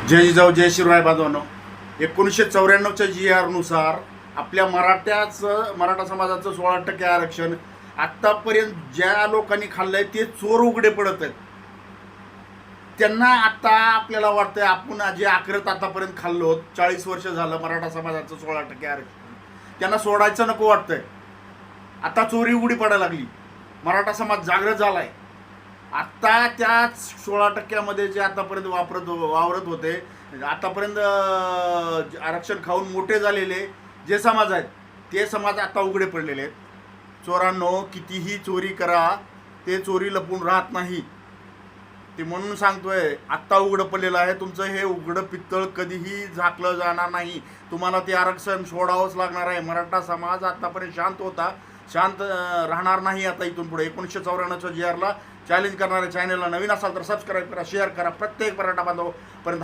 जय जिजाऊ जय शिवराय बांधवांनो, 1994च्या GR नुसार आपल्या मराठा समाजाचं 16% आरक्षण आत्तापर्यंत ज्या लोकांनी खाल्लंय ते चोर उघडे पडत आहेत. त्यांना आता आपल्याला वाटतंय आपण जे आक्रत आतापर्यंत खाल्लो 40 वर्ष झालं मराठा समाजाचं 16% आरक्षण त्यांना सोडायचं नको वाटतंय. आता चोरी उघडी पडायला लागली, मराठा समाज जागृत झालाय. आत्ता त्या 16%मध्ये जे आतापर्यंत वावरत होते, आतापर्यंत आरक्षण खाऊन मोठे झालेले जे समाज आहेत ते समाज आता उघडे पडलेले आहेत. चोरांनो, कितीही चोरी करा, ते चोरी लपून राहत नाही. ते म्हणून सांगतोय, आत्ता उघडं पडलेलं आहे. तुमचं हे उघडं पित्तळ कधीही झाकलं जाणार नाही. तुम्हाला ते आरक्षण सोडावंच लागणार आहे. मराठा समाज आतापर्यंत शांत होता, शांत राहणार नाही आता इथून पुढे. 1994च्या GRला चॅलेंज करणाऱ्या चॅनलला नवीन असाल तर सबस्क्राईब करा, शेअर करा. प्रत्येक मराठा बांधवापर्यंत